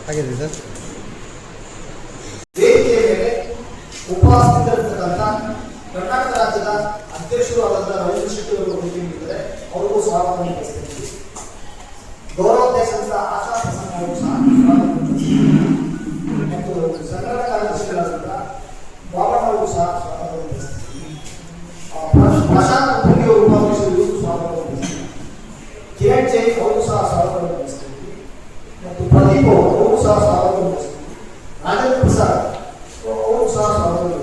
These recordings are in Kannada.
ಆಗಿದೆ ಸರ್. ವೇದಿಕೆಯ ಮೇಲೆ ಉಪಸ್ಥಿತರಿರ್ತಕ್ಕಂಥ ಕರ್ನಾಟಕ ರಾಜ್ಯದ ಅಧ್ಯಕ್ಷರು ಆದಂತಹ ರವೀಂದ್ರ ಶೆಟ್ಟಿ ಅವರು ಭೇಟಿಯಾಗಿದ್ದಾರೆ. ಅವರಿಗೂ ಸ್ವಾಗತವನ್ನು ಬಯಸ್ತೀನಿ. ಗೌರವಾಧ್ಯಕ್ಷರಾದ ಆಶಾ ಪ್ರಸನ್ನ ಅವರು ಸಹ ಮತ್ತು ಸಂಘಟನಾ ಕಾರ್ಯದರ್ಶಿಗಳಾದಂತಹ ಬಾಬಣ್ಣ ಅವರು ಸಹ ಸ್ವಾಗತವನ್ನು ಬಯಸ್ತೀನಿ. ಪ್ರಶಾಂತ್ ಪುಂಡಿ ಅವರು ಉಪಾಧ್ಯಕ್ಷರಿಗೂ ಸ್ವಾಗತವನ್ನು ಬಯಸ್ತೀನಿ. ಕಿರಣ್ ಜೈನ್ ಅವರು ಸಹ ಸ್ವಾಗತವನ್ನು ಬಯಸ್ತೀನಿ ಮತ್ತು ಪ್ರದೀಪ್ ಅವರು ಸಹ ಸ್ವಾಗತವನ್ನು ಬಯಸ್ತೀನಿ. ರಾಜೇಂದ್ರ ಪ್ರಸಾದ್ ಅವರು ಸಹ ಸ್ವಾಗತವನ್ನು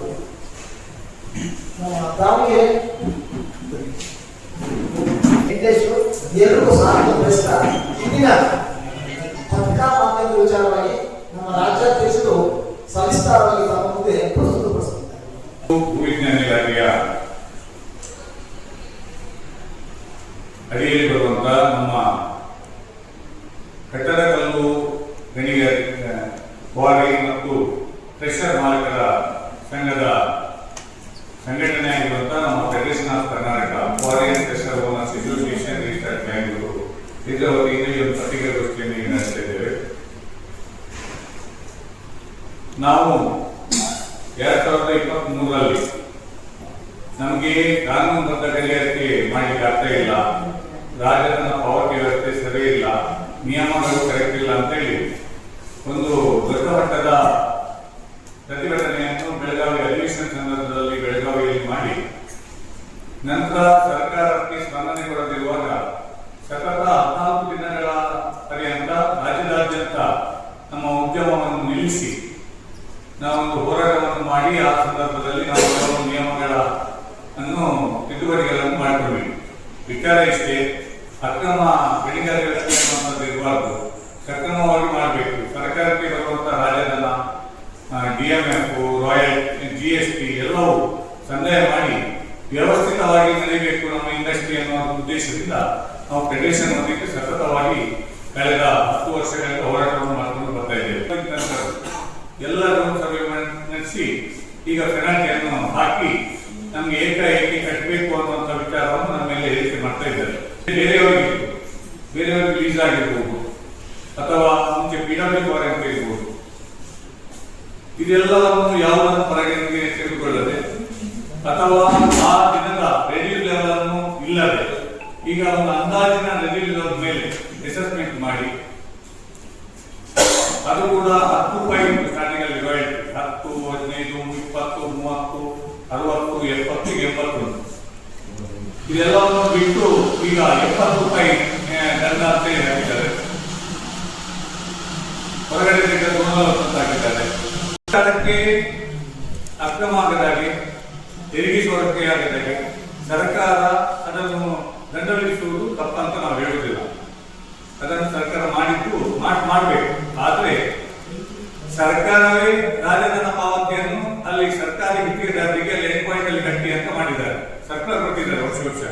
ದಾವಣಗೆರೆ ವೆಂಕಟೇಶ್ವರ್ ಎಲ್ಲರಿಗೂ ಸ್ವಾಗತ ಬಯಸ್ತಾ ಇಂದಿನ ಪತ್ರಿಕಾ ಮಾಧ್ಯಮದ ವಿಚಾರವಾಗಿ ನಮ್ಮ ರಾಜ್ಯಾಧ್ಯಕ್ಷರು ಸವಿಸ್ತಾರವಾಗಿ ತಮ್ಮ ಮುಂದೆ ಪ್ರಸ್ತುತಪಡಿಸುತ್ತಾರೆ. ಭೂವಿಜ್ಞಾನ ಇಲಾಖೆಯ ಅಡಿಯಲ್ಲಿ ಬರುವಂತಹ ನಮ್ಮ ಕಟ್ಟಡ ಕಲ್ಲು ಗಣಿಗಾರಿಕೆ ಕ್ವಾರಿ ಮತ್ತು ಕ್ರೆಷರ್ ಮಾಲಕರ ಸಂಘದ ಸಂಘಟನೆ ಆಗಿರುವಂತಹ ನಮ್ಮ federation of Karnataka quarry and crusher owners association registered Bangalore ಇದರ ವತಿಯಿಂದ ಈ ಒಂದು ಪತ್ರಿಕಾಗೋಷ್ಠಿಯನ್ನು ನಡೆಸ್ತಾ ಇದ್ದೇವೆ. ನಾವು 2023ರಲ್ಲಿ ನಮಗೆ ಕಾನೂನುಬದ್ಧ ಗಣಿಗಾರಿಕೆ ಮಾಡಲಿಕ್ಕೆ ಆಗ್ತಾ ಇಲ್ಲ, ರಾಜ್ಯದ ಪಾವತಿ ವ್ಯವಸ್ಥೆ ಸರಿ ಇಲ್ಲ, ನಿಯಮಗಳು ಕರೆಕ್ಟ್ ಇಲ್ಲ ಅಂತೇಳಿ ಒಂದು ದೊಡ್ಡ ಮಟ್ಟದ ಪ್ರತಿಭಟನೆಯನ್ನು ಬೆಳಗಾವಿ ಅಧಿವೇಶನ ಸಂದರ್ಭದಲ್ಲಿ ಬೆಳಗಾವಿಯಲ್ಲಿ ಮಾಡಿ ನಂತರ ಸರ್ಕಾರಕ್ಕೆ ಸ್ಪಂದನೆ ಕೊಡದಿರುವಾಗ ಸತತ 14 ದಿನಗಳ ಪರ್ಯಂತ ರಾಜ್ಯದಾದ್ಯಂತ ನಮ್ಮ ಉದ್ಯಮವನ್ನು ನಿಲ್ಲಿಸಿ ನಾವೊಂದು ಹೋರಾಟವನ್ನು ಮಾಡಿ ಆ ಸಂದರ್ಭದಲ್ಲಿ ನಾವು ಕೆಲವು ನಿಯಮಗಳ ತಿದ್ದುಪಡಿಗಳನ್ನು ಮಾಡಿಕೊಂಡ್ವಿ. ವಿಚಾರ ಇಷ್ಟೇ, ಅಕ್ರಮ ಗಣಿಗಾರಿಕೆ ಅನ್ನುವಂಥದ್ದು ಇರಬಾರ್ದು, ಸಕ್ರಮವಾಗಿ ಮಾಡಬೇಕು. ಸರ್ಕಾರಕ್ಕೆ ಬರುವಂತಹ ರಾಜ್ಯಧನ, DMF, ರಾಯಲ್, GST ಎಲ್ಲವೂ ಸಂದಾಯ ಮಾಡಿ ವ್ಯವಸ್ಥಿತವಾಗಿ ನಡೆಯಬೇಕು ನಮ್ಮ ಇಂಡಸ್ಟ್ರಿ ಅನ್ನೋ ಉದ್ದೇಶದಿಂದ ನಾವು ಫೆಡರೇಷನ್ ವತಿಗೆ ಸತತವಾಗಿ ಕಳೆದ 10 ವರ್ಷಗಳಿಂದ ಹೋರಾಟವನ್ನು ಮಾಡಿಕೊಂಡು ಬರ್ತಾ ಇದ್ದೇವೆ. ಎಲ್ಲರೂ ಸಭೆ ನಡೆಸಿ ಈಗ ಪೆನಾಲ್ಟಿಯನ್ನು ಹಾಕಿ ನಮ್ಗೆ ಏಕಾಏಕಿ ಕಟ್ಟಬೇಕು ಅನ್ನುವಂಥ ವಿಚಾರವನ್ನು ನಮ್ಮ ಮೇಲೆ ಹೇಳಿಕೆ ಮಾಡ್ತಾ ಇದ್ದಾರೆ. ಬೇರೆಯವರಿಗೆ ಲೀಸ್ ಆಗಿರ್ಬೋದು ಅಥವಾ ಮುಂಚೆ PWD ಅಂತ ಇರ್ಬೋದು, ಇದೆಲ್ಲವನ್ನು ಯಾವುದನ್ನು ಪರಿಗಣನೆಗೆ ತೆಗೆದುಕೊಳ್ಳದೆ ಅಥವಾ ಆ ದಿನದ ರೆಡ್ಯೂಸ್ ಲೆವೆಲ್ ಅನ್ನು ಇಲ್ಲದೆ ಈಗ ಒಂದು ಅಂದಾಜಿನ ರೆಡ್ಯೂಸ್ ಲೆವೆಲ್ ಮೇಲೆ ಅಸೆಸ್ಮೆಂಟ್ ಮಾಡಿ ಅದು ಕೂಡ 10 ರೂಪಾಯಿ ಸ್ಟಾರ್ಟಿಂಗ್ ಅಲ್ಲಿ ರಾಯಲ್ಟಿ 10, 15, 20, 30, 60, 70, 80 ಇದೆಲ್ಲವನ್ನು ಬಿಟ್ಟು ಈಗ 70 ರೂಪಾಯಿ ದಂಡ ಅಂತ ಹಾಕಿದ್ದಾರೆ. ಹೊರಗಡೆ 140 ಹಾಕಿದ್ದಾರೆ. ಸರ್ಕಾರಕ್ಕೆ ಅಕ್ರಮ ಆಗದಾಗೆ, ತೆರಿಗೆ ಸೋರಿಕೆ ಆಗದಾಗೆ ಸರ್ಕಾರ ಅದನ್ನು ದಂಡ ವಿಧಿಸುವುದು ತಪ್ಪಂತ ನಾವು ಹೇಳುವುದಿಲ್ಲ. ಅದನ್ನು ಸರ್ಕಾರ ಮಾಡಿದ್ದು ಮಾಡಬೇಕು. ಆದ್ರೆ ಸರ್ಕಾರವೇ ರಾಜ್ಯಧನ ಪಾವತಿಯನ್ನು ಅಲ್ಲಿ ಸರ್ಕಾರಿ ಗುತ್ತಿಗೆದಾರರಿಗೆ ಪಾಯಿಂಟ್ ಅಲ್ಲಿ ಕಟ್ಟಿ ಅಂತ ಮಾಡಿದ್ದಾರೆ. ಸರ್ಕಾರ ಕೊಟ್ಟಿದ್ದಾರೆ ವರ್ಷ.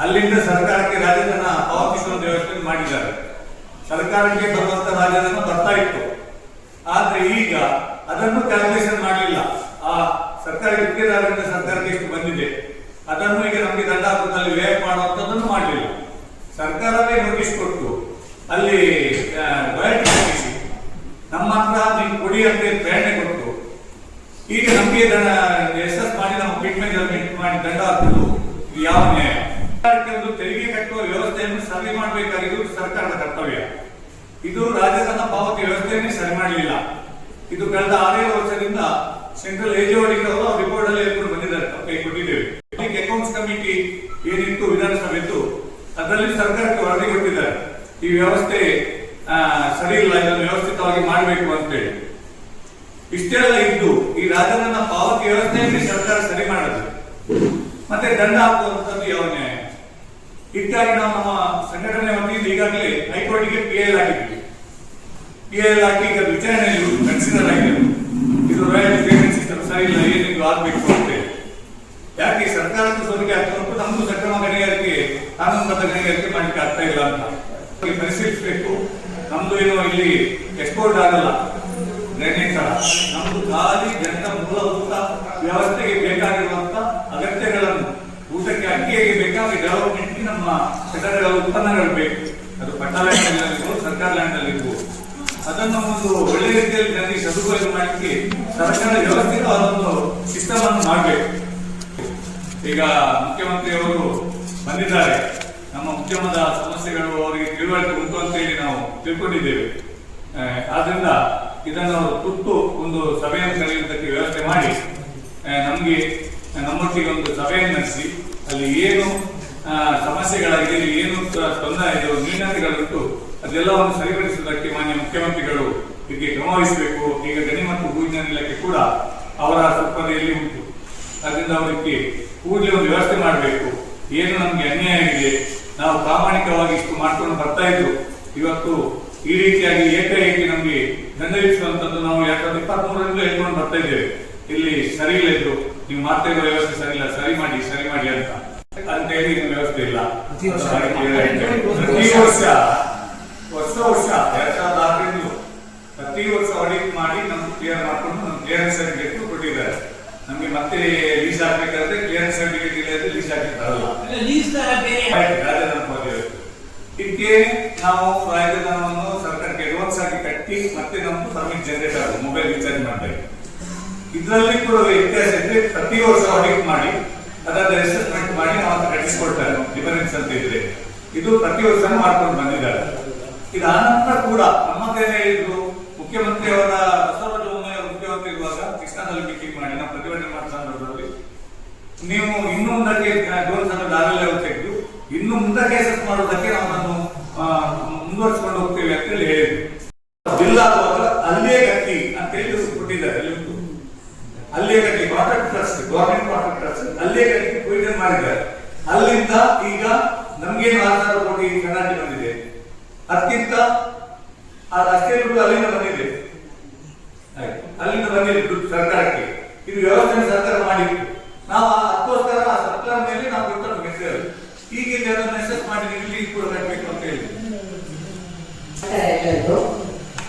ಅಲ್ಲಿಂದ ಸರ್ಕಾರಕ್ಕೆ ರಾಜ್ಯಧನ ಪಾವತಿಸುವ ವ್ಯವಸ್ಥೆ ಮಾಡಿದ್ದಾರೆ. ಸರ್ಕಾರಕ್ಕೆ ಬರುವಂತ ರಾಜ್ಯಧನ ಬರ್ತಾ ಇತ್ತು. ಆದ್ರೆ ಈಗ ಅದನ್ನು ಕ್ಯಾಲ್ಕುಲೇಷನ್ ಮಾಡಲಿಲ್ಲ. ಆ ಸರ್ಕಾರಿ ಗುತ್ತಿಗೆದಾರರಿಂದ ಸರ್ಕಾರಕ್ಕೆ ಎಷ್ಟು ಬಂದಿದೆ ಅದನ್ನು ಈಗ ನಮಗೆ ದಂಡ ಹಾಕುವುದಲ್ಲಿ ವ್ಯಯ ಮಾಡುವಂತದ್ದನ್ನು ಮಾಡಲಿಲ್ಲ. ಸರ್ಕಾರವೇ ನೋಟಿಸ್ ಕೊಟ್ಟು ಅಲ್ಲಿ ರಾಯಲ್ಟಿ ಹಾಕಿಸಿ ನಮ್ಮ ಹತ್ರ ನೀವು ಕೊಡಿ ಅಂತ ಪ್ರೇರಣೆ ಕೊಟ್ಟು ಈಗ ನಮಗೆ ಎಸ್ಎಸ್ ಮಾಡಿ ನಾವು ಪಿಟ್ ಮೆಜರ್ಮೆಂಟ್ ಮಾಡಿ ದಂಡ ಹಾಕುವುದು ಯಾವ ನ್ಯಾಯ? ಸರ್ಕಾರಕ್ಕೆ ತೆರಿಗೆ ಕಟ್ಟುವ ವ್ಯವಸ್ಥೆಯನ್ನು ಸರಿ ಮಾಡಬೇಕಾಗಿದ್ದು ಸರ್ಕಾರದ ಕರ್ತವ್ಯ. ಇದು ರಾಜ್ಯಧನ ಪಾವತಿ ವ್ಯವಸ್ಥೆಯನ್ನೇ ಸರಿ ಮಾಡಲಿಲ್ಲ. ಇದು ಕಳೆದ 6 ವರ್ಷದಿಂದ ಸೆಂಟ್ರಲ್ AGOD ಅವರು ರಿಪೋರ್ಟ್ ಅಲ್ಲಿ ಹೇಳ್ಕೊಂಡು ಬಂದಿದ್ದಾರೆ, ಕೈ ಕೊಟ್ಟಿದ್ದೇವೆ. ಅಕೌಂಟ್ಸ್ ಕಮಿಟಿ ಏನಿತ್ತು ವಿಧಾನಸಭೆದ್ದು ಅದರಲ್ಲಿ ಸರ್ಕಾರಕ್ಕೆ ವರದಿ ಕೊಟ್ಟಿದ್ದಾರೆ, ಈ ವ್ಯವಸ್ಥೆ ಸರಿ ಇಲ್ಲ, ಇದನ್ನು ವ್ಯವಸ್ಥಿತವಾಗಿ ಮಾಡಬೇಕು ಅಂತೇಳಿ. ಇಷ್ಟೆಲ್ಲ ಇದ್ದು ಈ ರಾಜ್ಯಧನ ಪಾವತಿ ವ್ಯವಸ್ಥೆಯಲ್ಲಿ ಸರ್ಕಾರ ಸರಿ ಮಾಡದು ಮತ್ತೆ ದಂಡ ಹಾಕುವಂತದ್ದು ಯಾವ ನ್ಯಾಯ? ಹೀಗಾಗಿ ನಾವು ನಮ್ಮ ಸಂಘಟನೆ ವತಿಯಿಂದ ಈಗಾಗಲೇ ಹೈಕೋರ್ಟ್ಗೆ PIL ಹಾಕಿದ್ವಿ. PIL ಹಾಕಿ ಈಗ ವಿಚಾರಣೆಯಲ್ಲಿ ಕನ್ಸಿಡರ್ ಆಗಿದೆ. ಇದು ರಾಯಲ್ ಪೇಮೆಂಟ್ ಸಿಸ್ಟಮ್ ಸರಿ ಇಲ್ಲ, ಏನಿದು ಆಗ್ಬೇಕು ಅಂತೇಳಿ. ಯಾಕೆ ಸರ್ಕಾರಕ್ಕೂ ಸೋರಿಕೆ ಆಗ್ತಾ ಉಂಟು, ನಮ್ದು ಸಕ್ರಮ ಗಣಿಗಾರಿಕೆ ಕಾನೂನುಬದ್ಧ ಗಣಿಗಾರಿಕೆ ಮಾಡಲಿಕ್ಕೆ ಆಗ್ತಾ ಇಲ್ಲ ಅಂತ ಪರಿಶೀಲಿಸಬೇಕು. ನಮ್ದು ಏನೋ ಇಲ್ಲಿ ಎಕ್ಸ್ಪೋರ್ಟ್ ಆಗಲ್ಲ ಡ್ರೈನೇಜ್ ಸ್ಥಳ, ನಮ್ದು ಖಾಲಿ ಜನರ ಮೂಲಭೂತ ವ್ಯವಸ್ಥೆಗೆ ಬೇಕಾಗಿರುವಂತ ಅಗತ್ಯಗಳನ್ನು, ಊಟಕ್ಕೆ ಅಕ್ಕಿಗೆ ಬೇಕಾಗಿ ಡೆವಲಪ್ಮೆಂಟ್ಗೆ ನಮ್ಮ ಕಟ್ಟಡಗಳ ಉತ್ಪನ್ನಗಳು ಬೇಕು. ಅದು ಪಟ್ಟಾ ಲ್ಯಾಂಡ್ ಸರ್ಕಾರ ಲ್ಯಾಂಡ್ ಅಲ್ಲಿ ಇರ್ಬೋದು. ಅದನ್ನು ಒಂದು ಒಳ್ಳೆ ರೀತಿಯಲ್ಲಿ ಜನರಿಗೆ ಸದುಪಯೋಗ ಮಾಡಲಿಕ್ಕೆ ಸರ್ಕಾರ ವ್ಯವಸ್ಥಿತವಾದೊಂದು ಸಿಸ್ಟಮ್ ಅನ್ನು ಮಾಡಬೇಕು. ಈಗ ಮುಖ್ಯಮಂತ್ರಿಯವರು ಬಂದಿದ್ದಾರೆ, ನಮ್ಮ ಉದ್ಯಮದ ಸಮಸ್ಯೆಗಳು ಅವರಿಗೆ ತಿಳುವಳಿಕೆ ಉಂಟು ಅಂತ ಹೇಳಿ ನಾವು ತಿಳ್ಕೊಂಡಿದ್ದೇವೆ. ಆದ್ರಿಂದ ಇದನ್ನು ಅವರು ತುರ್ತು ಒಂದು ಸಭೆಯನ್ನು ಕರೆಯುವುದಕ್ಕೆ ವ್ಯವಸ್ಥೆ ಮಾಡಿ ನಮಗೆ ನಮ್ಮೊಟ್ಟಿಗೆ ಒಂದು ಸಭೆಯನ್ನು ನಡೆಸಿ ಅಲ್ಲಿ ಏನು ಸಮಸ್ಯೆಗಳಾಗಿದೆ, ಏನು ತೊಂದರೆ ಇದು ನ್ಯೂನತೆಗಳುಂಟು ಅದೆಲ್ಲವನ್ನು ಸರಿಪಡಿಸುವುದಕ್ಕೆ ಮಾನ್ಯ ಮುಖ್ಯಮಂತ್ರಿಗಳು ಇದಕ್ಕೆ ಕ್ರಮವಹಿಸಬೇಕು. ಈಗ ಗಣಿ ಮತ್ತು ಭೂವಿಜ್ಞಾನ ಇಲಾಖೆ ಕೂಡ ಅವರ ಸುಪರ್ದಿಯಲ್ಲಿ ಉಂಟು. ಅದರಿಂದ ಅವರಿಗೆ ಕೂಡಲೇ ಒಂದು ವ್ಯವಸ್ಥೆ ಮಾಡಬೇಕು. ಏನು ನಮಗೆ ಅನ್ಯಾಯ ಇದೆ, ನಾವು ಪ್ರಾಮಾಣಿಕವಾಗಿ ಇಷ್ಟು ಮಾಡ್ಕೊಂಡು ಬರ್ತಾ ಇದ್ರು, ಇವತ್ತು ಈ ರೀತಿಯಾಗಿ ಏಕಾಏಕಿ ನಮಗೆ ದಂಡ ವಿಧಿಸುವಂತದ್ದು ನಾವು 2023ರಿಂದ ಹೇಳ್ಕೊಂಡು ಬರ್ತಾ ಇದ್ದೇವೆ. ಇಲ್ಲಿ ಸರಿ ಇಲ್ಲ ಇದ್ರು, ನೀವು ಮಾಡ್ತಾ ಇರೋ ವ್ಯವಸ್ಥೆ ಸರಿ ಇಲ್ಲ, ಸರಿ ಮಾಡಿ ಅಂತ ಹೇಳಿ ವ್ಯವಸ್ಥೆ ಇಲ್ಲ. ಪ್ರತಿ ವರ್ಷ 2006 ಪ್ರತಿ ವರ್ಷ ಆಡಿಟ್ ಮಾಡಿ ನಮ್ಗೆ ಕ್ಲಿಯರ್ ಮಾಡ್ಕೊಂಡು ನಮ್ಗೆ ಕ್ಲಿಯರೆನ್ಸ್ ಸರ್ಟಿಫಿಕೇಟ್ ಕೊಟ್ಟಿದ್ದಾರೆ. ನಮ್ಗೆ ಮತ್ತೆ ಲೀಸ್ ಹಾಕ್ಬೇಕಾದ್ರೆ ಕ್ಲಿಯರೆನ್ಸ್ ಸರ್ಟಿಫಿಕೇಟ್ ಇಲ್ಲದೆ ಲೀಸ್ ಹಾಕಲಿಕ್ಕೆ ಬರಲ್ಲ. ಇದಕ್ಕೆ ನಾವು ರಾಜಧನವನ್ನು ಸರ್ಕಾರಕ್ಕೆ ಅಡ್ವಾನ್ಸ್ ಆಗಿ ಕಟ್ಟಿ ಮತ್ತೆ ನಮ್ದು ಪರ್ಮಿಟ್ ಜನರೇಟ್ ಆಗುತ್ತೆ, ಮೊಬೈಲ್ ರೀಚಾರ್ಜ್ ಮಾಡ್ಬೇಕು. ಇದರಲ್ಲಿ ಕೂಡ ವ್ಯತ್ಯಾಸ ಇದ್ರೆ ಪ್ರತಿ ವರ್ಷ ಆಡಿಟ್ ಮಾಡಿ ಅದರ ಅಸೆಸ್ಮೆಂಟ್ ಮಾಡಿ ನಾವು ಅದು ಕಟ್ಟಿಸ್ಕೊಡ್ತಾರೆ. ಡಿಫರೆನ್ಸ್ ಅಂತ ಇದ್ರೆ ಇದು ಪ್ರತಿ ವರ್ಷ ಮಾಡ್ಕೊಂಡು ಬಂದಿದ್ದಾರೆ. ಇದು ಆನಂತರ ಕೂಡ ನಮ್ಮದೇನೆ ಹೇಳಿದ್ರು, ಮುಖ್ಯಮಂತ್ರಿ ಅವರ ಬಸವರಾಜ ಬೊಮ್ಮಾಯಿ ಮುಖ್ಯಮಂತ್ರಿ ಇರುವಾಗ ಕೃಷ್ಣದಲ್ಲಿ ಮೀಟಿಂಗ್ ಮಾಡಿ ನಾವು ಪ್ರತಿಭಟನೆ ಮಾಡಿದ ಸಂದರ್ಭದಲ್ಲಿ ನೀವು ಇನ್ನೂ ಮುಂದಕ್ಕೆ ಅಡ್ವಾನ್ಸ್ ಅನ್ನು ದಾರಿಯಲ್ಲಿ ತೆಗೆದು ಇನ್ನು ಮುಂದಕ್ಕೆ ಅಸೆಸ್ ಮಾಡೋದಕ್ಕೆ ನಾವು ಅದನ್ನು ಮುಂದುವರಿಸಿಕೊಂಡು ಹೋಗ್ತೇವೆ ಅಂತ ಹೇಳಿ ಹೇಳಿದ್ರು. ಬಿಲ್ ಆಗುವಾಗ ಅಲ್ಲೇ ಗಟ್ಟಿ ಅಂತ ಹೇಳಿ ಕೊಟ್ಟಿದ್ದಾರೆ. ಅಲ್ಲೇ ಗಟ್ಟಿ contract trust, government contract trust ಅಲ್ಲೇ ಗಟ್ಟಿ ಪ್ರೊವಿಷನ್ ಮಾಡಿದ್ದಾರೆ. ಅಲ್ಲಿಂದ ಈಗ ನಮ್ಗೇನು 6,000 ಕೋಟಿ ಕರ್ನಾಟಕ ಬಂದಿದೆ, ಅದಕ್ಕಿಂತ ಅಷ್ಟೇ ದುಡ್ಡು ಅಲ್ಲಿಂದ ಬಂದಿದೆ. ಅಲ್ಲಿಂದ ಬಂದಿದೆ ದುಡ್ಡು ಸರ್ಕಾರಕ್ಕೆ. ಇದು ವ್ಯವಸ್ಥೆ ಸರ್ಕಾರ ಮಾಡಿತ್ತು. ನಾವು ಅದಕ್ಕೋಸ್ಕರ ಆ ಸರ್ಕಾರ ಮೇಲೆ ನಾವು ದುಡ್ಡನ್ನು ಗೆದ್ದೇವೆ. ಈಗ ಅದನ್ನು ಅಸೆಸ್ ಮಾಡಿ ಇಲ್ಲಿ ಕೂಡ ಕಟ್ಟಬೇಕು ಅಂತ ಹೇಳಿ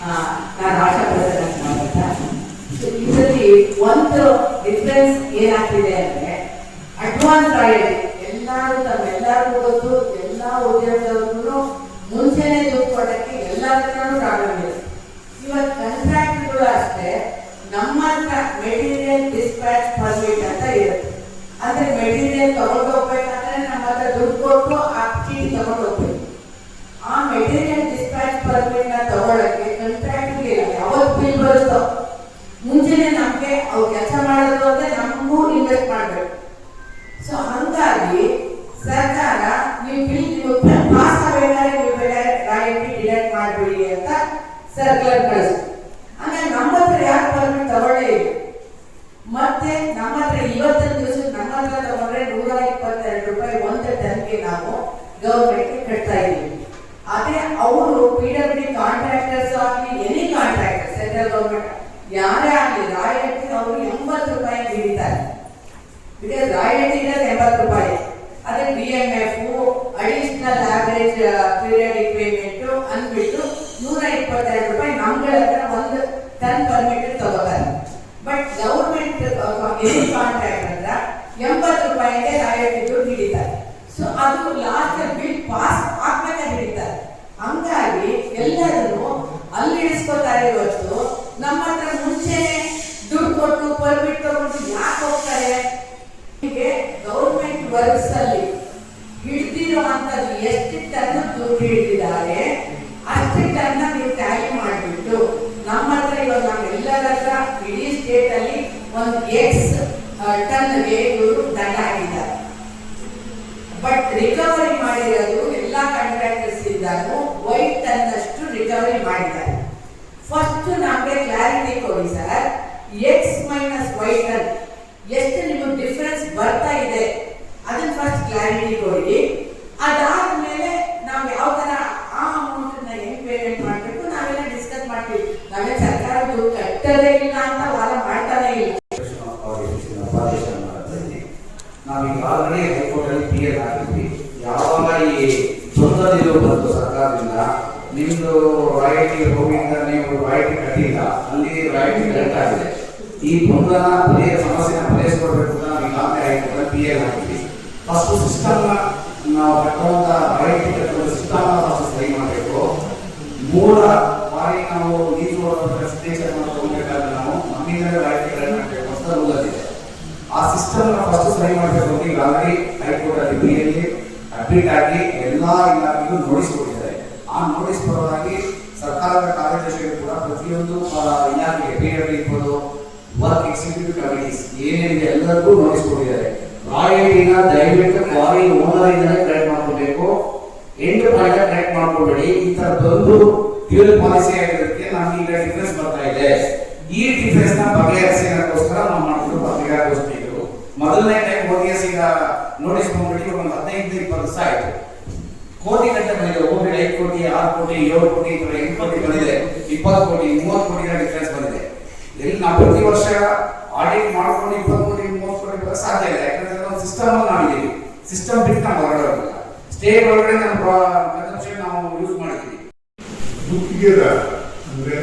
ಇದರಲ್ಲಿ ಒಂದು ಡಿಫ್ರೆನ್ಸ್ ಏನಾಗ್ತಿದೆ ಅಂದ್ರೆ ಅಡ್ವಾನ್ಸ್ ರಾಯಲ್ಟಿ ಎಲ್ಲರಿಗೂ ಗೊತ್ತು. ಎಲ್ಲಾ ಉದ್ಯೋಗದವ್ರಿಗೂ ಮುಂಚೆನೆ ದುಡ್ಡು ಕೊಡಕ್ಕೆ ಎಲ್ಲರಿಗೂ ಪ್ರಾಬ್ಲಮ್ ಇದೆ. ಇವತ್ತು ಕಾಂಟ್ರಾಕ್ಟ್ಗಳು ಅಷ್ಟೇ ನಮ್ಮ ಹತ್ರ ಮೆಟೀರಿಯಲ್ ಡಿಸ್ಪ್ಯಾಚ್ ಪರ್ಮಿಟ್ ಅಂತ ಇರುತ್ತೆ. ಅಂದ್ರೆ ಮೆಟೀರಿಯಲ್ ತಗೊಂಡು ಹೋಗ್ಬೇಕಂದ್ರೆ ನಮ್ಮ ಹತ್ರ ದುಡ್ಡು ಕೊಟ್ಟು ಆ ಚೀಟಿ ತಗೊಂಡು ಹೋಗ್ಬೇಕು. ಆ ಮೆಟೀರಿಯಲ್ ಡಿಸ್ಪ್ಯಾಚ್ ಪರ್ಮಿಟ್ ನ ತಗೊಳಕ್ಕೆ ಕಾಂಟ್ರಾಕ್ಟ್ ಇಲ್ಲ. ಯಾವತ್ತು ಬಿಲ್ ಬರುತ್ತೋ ಮುಂಚೆನೆ ನಮ್ಗೆ ಅವ್ರು ಕೆಲಸ ಮಾಡೋದು ಅಂದ್ರೆ ನಮಗೂ ಇನ್ವೆಸ್ಟ್ ಮಾಡ್ಬೇಕು. ಸೊ ಹಂಗಾಗಿ ಸರ್ಕಾರ ನೀವು ಬಿಲ್ ಪಾಸ್ ಆಗಬೇಕಾದ್ರೆ ನೀವು ಬೇಕಾದ್ರೆ ರಾಯಲ್ಟಿ ಡಿಡಕ್ಟ್ ಮಾಡ್ಬಿಡಿ ಅಂತ ಸರ್ಕ್ಯುಲರ್ ಕಳಿಸ್ತು. ಅಂದ್ರೆ ನಮ್ಮ ಹತ್ರ ಯಾರು ಪರ್ಮಿಟ್ ತಗೊಳ್ಳೇ ಇಲ್ಲ. ಮತ್ತೆ ನಮ್ಮ ಹತ್ರ ಇವತ್ತಿನ ದಿವಸ ನಮ್ಮ ಹತ್ರ ತಗೊಂಡ್ರೆ 122 ರೂಪಾಯಿ ಒಂದು ಟನ್ಗೆ ನಾವು ಗವರ್ಮೆಂಟ್ಗೆ ಕಟ್ತಾ ಇದ್ದೀವಿ. ಅದೇ ಅವರು PWD ಕಾಂಟ್ರಾಕ್ಟರ್ಸ್ ಆಗಲಿ, ಎನಿ ಕಾಂಟ್ರಾಕ್ಟರ್ ಸೆಂಟ್ರಲ್ ಗವರ್ಮೆಂಟ್ ಯಾರೇ ಆಗಲಿ ರಾಯಲ್ಟಿ ಅವರು 80 ರೂಪಾಯಿ ಹಿಡಿತಾರೆ. ಬಿಕಾಸ್ ರಾಯಲ್ಟಿ ಇರೋದು 80 ರೂಪಾಯಿ. ಅದೇ BMF additional average periodic payment ಅಂದ್ಬಿಟ್ಟು 122 ರೂಪಾಯಿ ನಮ್ಗಳ ಹತ್ರ ಒಂದು ಟನ್ ಪರ್ಮಿಟ್ ತಗೋತಾರೆ. ಬಟ್ ಗವರ್ಮೆಂಟ್ ಎನಿ ಕಾಂಟ್ರಾಕ್ಟ್ ಅಂತ 80 ರೂಪಾಯಿಗೆ ರಾಯಲ್ಟಿ ದುಡ್ಡು ಹಿಡಿತಾರೆ. ಸೊ ಅದು ಲಾಸ್ಟ್ ಬಿಲ್ ಪಾಸ್ ಆಗ್ಬೇಕಾದ್ರೆ ಹಿಡಿತಾರೆ. ಹಂಗಾಗಿ ಎಲ್ಲರೂ ಅಲ್ಲಿ ಇಳಿಸ್ಕೊತಾರೆ. ಇವತ್ತು ನಮ್ಮ ಹತ್ರ ಮುಂಚೆನೆ ದುಡ್ಡು ಕೊಟ್ಟು ಪರ್ಮಿಟ್ ತಗೊಂಡು ಯಾಕೆ ಹೋಗ್ತಾರೆ? ಹೀಗೆ ಗವರ್ಮೆಂಟ್ ವರ್ಕ್ಸ್ ಅಲ್ಲಿ ಹಿಡಿದಿರುವಂತದ್ದು ಎಷ್ಟು ಟನ್ ದುಡ್ಡು ಹಿಡಿದಿದ್ದಾರೆ ಅಷ್ಟು ಟನ್ ನೀವು ಟ್ಯಾಲಿ ಮಾಡಿಬಿಟ್ಟು ನಮ್ಮ ಹತ್ರ ಇವಾಗ ನಾವೆಲ್ಲರ ಹತ್ರ ಇಡೀ ಸ್ಟೇಟ್ ಅಲ್ಲಿ ಒಂದು ಎಕ್ಸ್ ಟನ್ಗೆ ಇವರು ದಂಡ ಹಾಕಿದ್ದಾರೆ. ಬಟ್ ರಿಕವರಿ ಮಾಡಿರೋದು ಎಲ್ಲಾ ಕಾಂಟ್ರಾಕ್ಟರ್ಸ್ ಇದ್ದಾಗ ವೈಟ್ ಟನ್ ಅಷ್ಟು ರಿಕವರಿ ಮಾಡಿದ್ದಾರೆ. ಫಸ್ಟ್ ನಮಗೆ ಕ್ಲಾರಿಟಿ ಕೊಡಿ sir, X minus white ton ಎಷ್ಟು ನಿಮಗೆ ಡಿಫರೆನ್ಸ್ ಬರ್ತಾ ಇದೆ ಅದನ್ನ ಫಸ್ಟ್ ಕ್ಲಾರಿಟಿ ಕೊಡಿ. ಅದಾದ್ಮೇಲೆ ನಾವು ಯಾವ ತರ ಆ ಅಮೌಂಟ್ ಹೆಂಗ್ ಪೇಮೆಂಟ್ ಮಾಡಬೇಕು ನಾವೆಲ್ಲ ಡಿಸ್ಕಸ್ ಮಾಡ್ತೀವಿ. ನಾವೇ ಸರ್ಕಾರ ದುಡ್ಡು ಕಟ್ಟದೇ ಇಲ್ಲ ಅಂತ ವಾದ ಮಾಡ್ತಾನೆ ಇಲ್ಲ. ನಾವೀಗ ಆಲ್ರೆಡಿ ಹೈಕೋರ್ಟ್ ಅಲ್ಲಿ PL ಹಾಕಿದ್ವಿ. ಯಾವಾಗ ಈ ತೊಂದರೆ ಬಂತು ಸರ್ಕಾರದಿಂದ, ನಿಮ್ದು ರಾಯಲ್ಟಿ ಹೋಗಿಂದ ನೀವು ರಾಯಲ್ಟಿ ಕಟ್ಟಿಲ್ಲ, ಅಲ್ಲಿ ರಾಯಲ್ಟಿ ಕಟ್ ಆಗಿದೆ. ಈ ತೊಂದರೆ ಸಮಸ್ಯೆನ ಪರಿಹರಿಸಿಕೊಡ್ಬೇಕು ಅಂತ ನಾವು ಈಗಾಗಲೇ ಹೈಕೋರ್ಟ್ ಅಲ್ಲಿ PL ಹಾಕಿದ್ವಿ. ಫಸ್ಟ್ ಸಿಸ್ಟಮ್ ನಾವು ಕಟ್ಟುವಂತ ರಾಯಲ್ಟಿ ಕಟ್ಟುವಂತ ಸಿಸ್ಟಮ್ ಸರಿ ಮಾಡಬೇಕು. 3 ಬಾರಿ ನಾವು ಲೀಸ್ ಸಿಗ್ನೇಚರ್ ಮಾಡ್ಕೊಳ್ಬೇಕಾದ್ರೆ ನಾವು ನಮ್ಮಿಂದಲೇ ರಾಯಲ್ಟಿ ಕಲೆಕ್ಟ್ ಮಾಡಬೇಕು ಅಂತ ರೂಲ್ ಇದೆ. ಆ ಸಿಸ್ಟಮ್ ಫಸ್ಟ್ ಸರಿ ಮಾಡಬೇಕು ಅಂತ ಈಗ ಆಲ್ರೆಡಿ ಹೈಕೋರ್ಟ್ ಅಲ್ಲಿ ಬಿಯಲ್ಲಿ ಅಡ್ಮಿಟ್ ಆಗಿ ಎಲ್ಲಾ ಇಲಾಖೆಗೂ ನೋಟಿಸ್ ಕೊಟ್ಟಿದ್ದಾರೆ. ಆ ನೋಟಿಸ್ ಪರವಾಗಿ ಸರ್ಕಾರದ ಕಾರ್ಯದರ್ಶಿಗಳು ಕೂಡ ಪ್ರತಿಯೊಂದು ಇಲಾಖೆಗೆ PW ಇರ್ಬೋದು, ವರ್ಕ್ ಎಕ್ಸಿಕ್ಯೂಟಿವ್ ಕಮಿಟೀಸ್ ಏನೇನಿದೆ ಎಲ್ಲರಿಗೂ ನೋಟಿಸ್ ಕೊಟ್ಟಿದ್ದಾರೆ. ರಾಯಲ್ಟಿನ ದಯವಿಟ್ಟು ಕ್ವಾರಿ ಓನರ್ ಇಂದಲೇ ಕಲೆಕ್ಟ್ ಮಾಡ್ಕೋಬೇಕು, ಎಂಡ್ ಪಾಯಿಂಟ್ ಕಲೆಕ್ಟ್ ಮಾಡ್ಕೊಬೇಡಿ. ಈ ತರದೊಂದು ಫ್ಯೂಲ್ ಪಾಲಿಸಿ ಆಗಿರೋದಕ್ಕೆ ನಮ್ಗೆ ಈಗ ಡಿಫರೆನ್ಸ್ ಬರ್ತಾ ಇದೆ. ಈ ಡಿಫರೆನ್ಸ್ ನ ಬಗೆಹರಿಸೋದಕ್ಕೋಸ್ಕರ ನಾವು ಮಾಡಿದ್ರು ಪತ್ರಿಕಾಗೋಷ್ಠಿ. ಮೊದಲನೇ ಟೈಮ್ OTS ಈಗ ನೋಟಿಸ್ ಬಂದ್ಬಿಟ್ಟು ಒಂದು 15-20 ವರ್ಷ ಆಯ್ತು. ಕೋಟಿ ಗಂಟೆ ಬಂದಿದೆ. ಹೋಗಿ 5 ಕೋಟಿ 6 ಕೋಟಿ 7 ಕೋಟಿ 8 ಕೋಟಿ ಬಂದಿದೆ, 20 ಕೋಟಿ 30 ಕೋಟಿ ಡಿಫರೆನ್ಸ್ ಬಂದಿದೆ. ಇಲ್ಲಿ ನಾವು ಪ್ರತಿ ವರ್ಷ ಆಡಿಟ್ ಮಾಡ್ಕೊಂಡು 20 ಕೋಟಿ 30 ಕೋಟಿ ಬರೋಕ್ಕೆ ಸಾಧ್ಯ ಇಲ್ಲ. ಯಾಕಂದ್ರೆ ಒಂದು ಸಿಸ್ಟಮ್ ಅಲ್ಲಿ ನಾವಿದ್ದೀವಿ. ಸಿಸ್ಟಮ್ ಬಿಟ್ಟು ನಾವು ಹೊರಡೋದಿಲ್ಲ. ಸ್ಟೇಟ್ ಒಳಗಡೆ ನಮ್ಮ ಕನ್ಸಂಪ್ಷನ್ ನಾವು ಯೂಸ್ ಮಾಡಿದ್ದೀವಿ. ಗುತ್ತಿಗೆದ ಅಂದ್ರೆ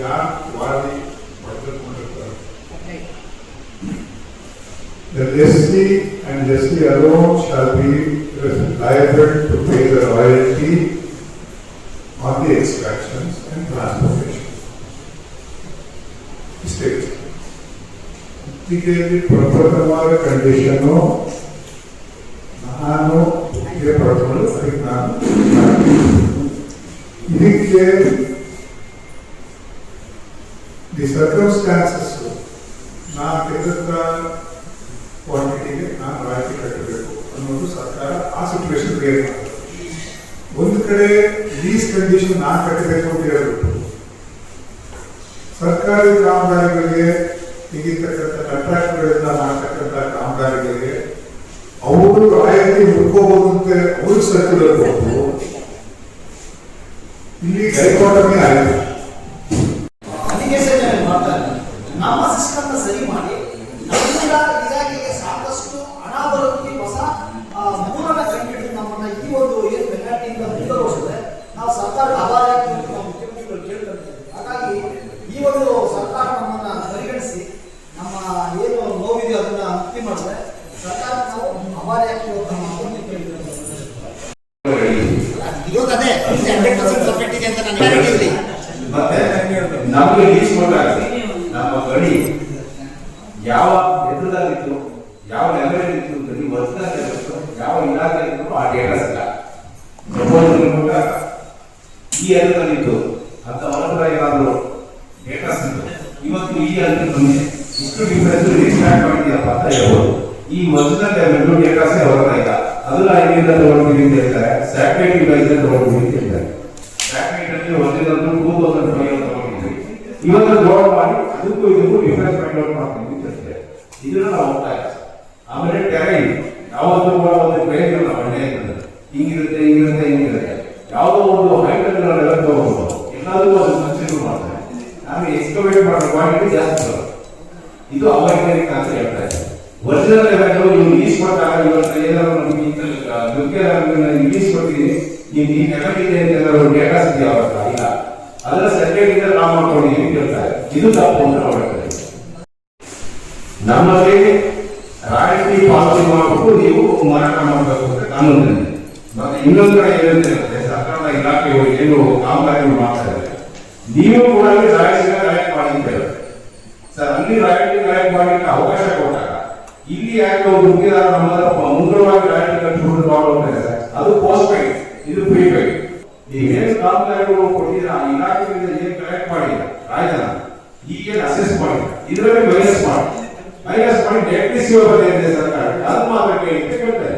ಯಾರು ವಾರಿ ಮಾಡಿರ್ತಾರೆ, the lessee and lessee alone shall be liable to pay the royalty on the extractions and transportation. State. ಗುತ್ತಿಗೆಯಲ್ಲಿ ಪ್ರಪ್ರಥಮವಾದ ಕಂಡೀಷನ್ನು ನಾನು ಗುತ್ತಿಗೆ ಪಡ್ಕೊಂಡು ಅದಕ್ಕೆ ನಾನು ಇದಕ್ಕೆ ದಿ ಸರ್ಕಮ್ಸ್ಟಾನ್ಸಸ್ ನಾನು ತೆಗೆದ ಕ್ವಾಂಟಿಟಿಗೆ ನಾನು ರಾಯಿತಿ ಕಟ್ಟಬೇಕು ಅನ್ನೋದು ಸರ್ಕಾರ ಆ ಸಿಚುವೇಶನ್ ಕ್ರಿಯೇಟ್ ಮಾಡ್ತಾರೆ. ಒಂದು ಕಡೆ ಲೀಸ್ ಕಂಡೀಷನ್ ನಾನು ಕಟ್ಟಬೇಕು ಅಂತ ಹೇಳ್ಬಿಟ್ಟು ಸರ್ಕಾರಿ ಕಾಮಗಾರಿಗಳಿಗೆ ಈಗಿರ್ತಕ್ಕಂಥ ಕಾಂಟ್ರಾಕ್ಟ್ಗಳಿಂದ ಮಾಡ್ತಕ್ಕಂಥ ಕಾಮಗಾರಿಗಳಿಗೆ ಅವರು ರಾಯಲ್ಟಿ ಹುಡ್ಕೋಬಹುದಂತೆ ಅವ್ರಿಗೆ ಸರ್ಕ್ಯುಲರ್ ಕೊಟ್ಟು ಇಲ್ಲಿ ಡೈಕಾಟಮಿ ಆಗಿದೆ. ನಮ್ಮ ಸಿಸ್ಟಮ್ ಸರಿ ಮಾಡಿ ನಮ್ಮಿಂದ ಇಲಾಖೆಗೆ ಸಾಕಷ್ಟು ಹಣ ಬರೋದಕ್ಕೆ ಹೊಸ ಮೂಲನ ಕಂಡುಹಿಡಿದು ನಮ್ಮನ್ನ ಈ ಒಂದು ಏನು ಪೆನಾಲ್ಟಿಯಿಂದ ಮುಂದುವರಿಸಿದ್ರೆ ನಾವು ಸರ್ಕಾರ ಆಭಾರ ನಾವು ಮುಖ್ಯಮಂತ್ರಿಗಳು ಕೇಳ್ಕೊಂಡಿದ್ದೇವೆ. ಹಾಗಾಗಿ ಈ ಒಂದು ಸರ್ಕಾರ ನಮ್ಮನ್ನ ಪರಿಗಣಿಸಿ ನಮ್ಮ ಏನು ನೋವಿದೆ ಅದನ್ನ ಮುಕ್ತಿ ಮಾಡಿದ್ರೆ ಸರ್ಕಾರ ನಾವು ಆಭಾರ ಆಗ್ತಿರೋದು ನಮ್ಮ ಇರೋದೇ 100% ಸಬ್ಜೆಕ್ಟ್ ಇದೆ ಅಂತ ನಾನು ಹೇಳಿದ್ದೆ. ಮತ್ತೆ ನಮಗೆ ಲೀಸ್ ಕೊಟ್ಟಾಗ ನಮ್ಮ ಗಡಿ ಯಾವ ಎದುರಾಗಿತ್ತು, ಯಾವ ಲೆವೆಲಿತ್ತು, ಗಡಿ ವರ್ಷದಾಗಿತ್ತು, ಯಾವ ಇಲಾಖೆ ಇತ್ತು ಆ ಡೇಟಾ ಸಿಗ ಈ ಹಂತದಲ್ಲಿತ್ತು ಅಂತ ಹೊರಗಡೆ ಏನಾದ್ರು ಡೇಟಾ ಸಿಕ್ತು. ಇವತ್ತು ಈ ಹಂತ ಬಂದಿದೆ, ಇಷ್ಟು ಡಿಫರೆನ್ಸ್ ಎಕ್ಸ್ಟ್ರಾಕ್ಟ್ ಮಾಡಿದೆಯಪ್ಪ ಅಂತ ಹೇಳ್ಬೋದು. ಈ ವರ್ಷದಲ್ಲಿ ಮೆಟ್ರೋ ಡೇಟಾಸೇ ಹೊರಗಡೆ ಇಲ್ಲ. ಅದನ್ನ ಇಲ್ಲಿಂದ ತಗೊಂಡಿದ್ದೀವಿ ಅಂತ ಹೇಳ್ತಾರೆ, ಸ್ಯಾಟಲೈಟ್ ಡಿವೈಸ್ ತಗೊಂಡಿದ್ದೀವಿ ಅಂತ ಹೇಳ್ತಾರೆ. ಸ್ಯಾಟಲೈಟ್ ಅಲ್ಲಿ ಒಂದಿನ 2005 ತಗೊಂಡಿದ್ದೀವಿ. ಇವತ್ತು ಲೋಡ್ ಮಾಡಿ ಅದಕ್ಕೂ ಇದಕ್ಕೂ ಡಿಫರೆನ್ಸ್ ಫೈಂಡ್ ಔಟ್ ಮಾಡ್ತೀವಿ ಅಂತ ಹೇಳ್ತಾರೆ. ಇದನ್ನ ನಾವು ಹೋಗ್ತಾ ಇದ್ದೀವಿ. ಆಮೇಲೆ ಟೆರೈನ್ ಯಾವತ್ತೂ ಕೂಡ ಒಂದು ಟ್ರೈನ್ ನಾವು ಒಳ್ಳೆ ಹಿಂಗಿರುತ್ತೆ ಯಾವುದೋ ಒಂದು ಹೈಟ್ ಅಲ್ಲಿ ನಾವು ಲೆವೆಲ್ ತಗೋಬಹುದು, ಎಲ್ಲದಕ್ಕೂ ಅದು ಕನ್ಸಿಡರ್ ಮಾಡ್ತಾರೆ. ನಮಗೆ ಎಕ್ಸ್ಕವೇಟ್ ಮಾಡೋ ಕ್ವಾಂಟಿಟಿ ಜಾಸ್ತಿ ಬರುತ್ತೆ. ಇದು ಅವೈಜ್ಞಾನಿಕ ಅಂತ ಹೇಳ್ತಾ ಇದ್ದಾರೆ. ಒರಿಜಿನಲ್ ಲೆವೆಲ್ ನೀವು ಲೀಸ್ ಕೊಟ್ಟಾಗ ಇವತ್ತು ಏನಾದ್ರು ನಮಗೆ ಲೀಸ್ ಕೊಟ್ಟಿದ್ದೀನಿ, ನೀವು ಈ ಲೆವೆಲ್ ಇದೆ ಅಂತ ಏನಾದ್ರು ಡೇಟಾ ಸಿಗ್ತೀವಿ ಅವತ್ತ ಇಲ್ಲ, ಅದರ ಸರ್ಟಿಫಿಕೇಟ್ ಇಂದ ನಾವು ಮಾಡ್ಕೊಂಡಿದ್ದೀವಿ ಅಂತ ಹೇಳ್ತಾರೆ. ಇದು ತಪ್ಪು ಅಂತ ಹೇಳ್ತಾರೆ. ನಮ್ಮಲ್ಲಿ ರಾಯಲ್ಟಿ ಪಾವತಿ ಮಾಡಬೇಕು, ನೀವು ಮಾರಾಟ ಮಾಡಬೇಕು ಅಂತ ಕಾನೂನಿದೆ. ಮತ್ತೆ ಇನ್ನೊಂದು ಕಡೆ ಏನಿರುತ್ತೆ, ಸರ್ಕಾರದ ಇಲಾಖೆಗಳು ಏನು ಕಾಮಗಾರಿಗಳು ಮಾಡ್ತಾ ಇದ್ದಾರೆ, ನೀವು ಕೂಡ ರಾಯಲ್ಟಿನ ಕಲೆಕ್ಟ್ ಮಾಡಿ ಅಂತ ಹೇಳುತ್ತೆ. ಸರ್ ಅಲ್ಲಿ ರಾಯಲ್ಟಿ ಕಲೆಕ್ಟ್ ಮಾಡಲಿಕ್ಕೆ ಅವಕಾಶ ಕೊಟ್ಟಾಗ ಇಲ್ಲಿ ಯಾಕೆ ಒಂದು ಗುತ್ತಿಗೆದಾರ ನಮ್ಮ ಮುಂಗಡವಾಗಿ ರಾಯಲ್ಟಿ ಕಟ್ಟಿ ಮಾಡೋದು ಅದು ಪೋಸ್ಟ್ ಪೇಡ್, ಇದು ಪ್ರೀಪೇಡ್. ನೀವೇನು ಕಾಮಗಾರಿಗಳು ಕೊಟ್ಟಿದ್ದೀರಾ ಆ ಇಲಾಖೆಯಿಂದ ಏನು ಕಲೆಕ್ಟ್ ಮಾಡಿಲ್ಲ ರಾಯಧನ ಈಗೇನು ಅಸೆಸ್ ಮಾಡಿ ಇದರಲ್ಲಿ ಮೈನಸ್ ಮಾಡಿ ಡೆಟ್ ರಿಸೀವಬಲ್ ಏನಿದೆ ಸರ್ಕಾರ ಅದು ಮಾತ್ರ ಕೇಳ್ತಾರೆ.